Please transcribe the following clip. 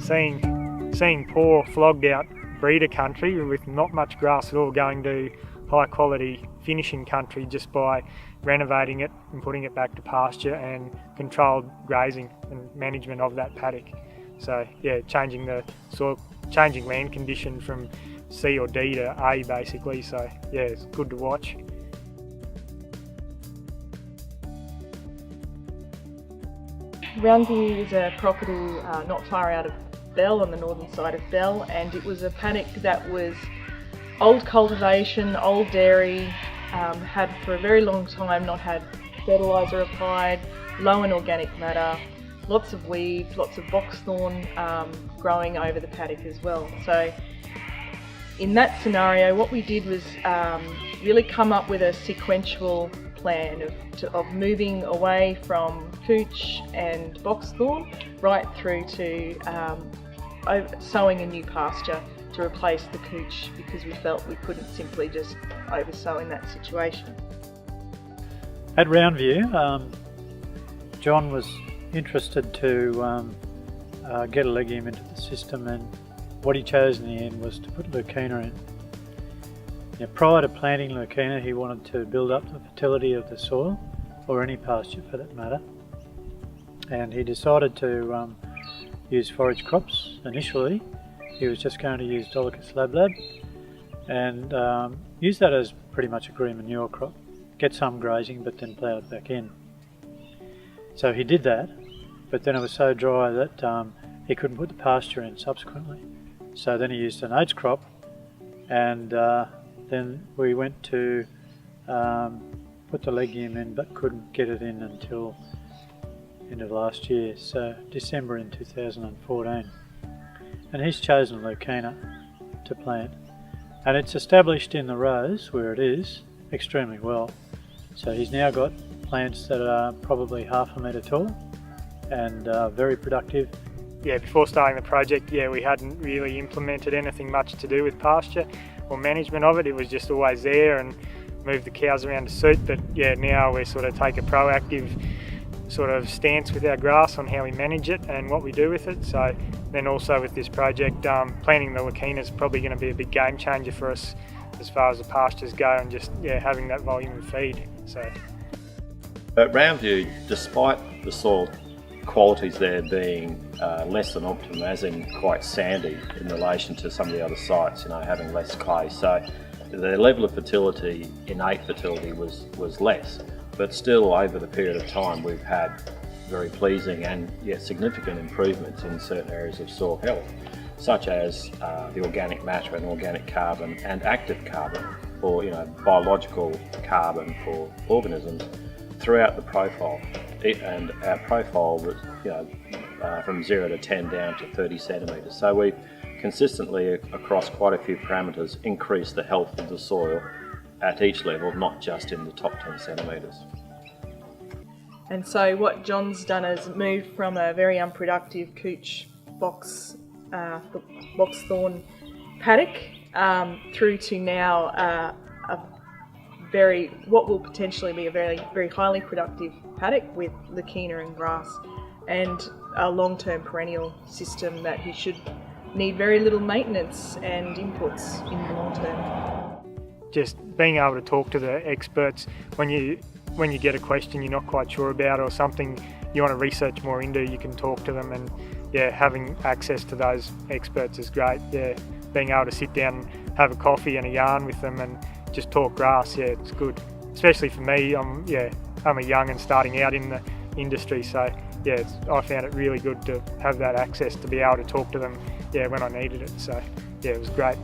seeing poor flogged out breeder country with not much grass at all going to high quality finishing country just by renovating it and putting it back to pasture and controlled grazing and management of that paddock. So yeah, changing the soil, changing land condition from C or D to A basically. So yeah, it's good to watch. Roundview is a property not far out of Bell, on the northern side of Bell, and it was a paddock that was old cultivation, old dairy, had for a very long time not had fertiliser applied, low in organic matter, lots of weeds, lots of boxthorn growing over the paddock as well. So in that scenario, what we did was really come up with a sequential plan of moving away from couch and boxthorn right through to sowing a new pasture to replace the couch, because we felt we couldn't simply just oversow in that situation. At Roundview, John was interested to get a legume into the system, and what he chose in the end was to put Leucaena in. Now, prior to planting Leucaena, he wanted to build up the fertility of the soil, or any pasture for that matter, and he decided to use forage crops. Initially he was just going to use Dolichos lablab and use that as pretty much a green manure crop, get some grazing but then plough it back in. So he did that, but then it was so dry that he couldn't put the pasture in subsequently. So then he used an oats crop, and then we went to put the legume in but couldn't get it in until end of last year, so December in 2014. And he's chosen Leucaena to plant, and it's established in the rows where it is extremely well. So he's now got plants that are probably half a metre tall and very productive. Yeah, before starting the project, yeah, we hadn't really implemented anything much to do with pasture or management of it. It was just always there and move the cows around to suit. But yeah, now we sort of take a proactive sort of stance with our grass on how we manage it and what we do with it. So then also with this project, planting the Leucaena is probably going to be a big game changer for us as far as the pastures go, and just having that volume of feed. So at Roundview, despite the soil qualities there being less than optimum, as in quite sandy in relation to some of the other sites, having less clay, so the level of fertility, innate fertility, was less. But still, over the period of time, we've had very pleasing and significant improvements in certain areas of soil health, such as the organic matter and organic carbon and active carbon, or biological carbon for organisms throughout the profile. And our profile was from 0 to 10 down to 30 centimetres. So we've consistently, across quite a few parameters, increased the health of the soil at each level, not just in the top 10 centimetres. And so what John's done is moved from a very unproductive couch boxthorn paddock through to now what will potentially be a very highly productive paddock with Leucaena and grass, and a long-term perennial system that he should need very little maintenance and inputs in the long term. Just being able to talk to the experts when you get a question you're not quite sure about, or something you want to research more into, you can talk to them, and having access to those experts is great. Being able to sit down and have a coffee and a yarn with them and just talk grass, it's good. Especially for me, I'm a young and starting out in the industry, so I found it really good to have that access to be able to talk to them when I needed it. So it was great.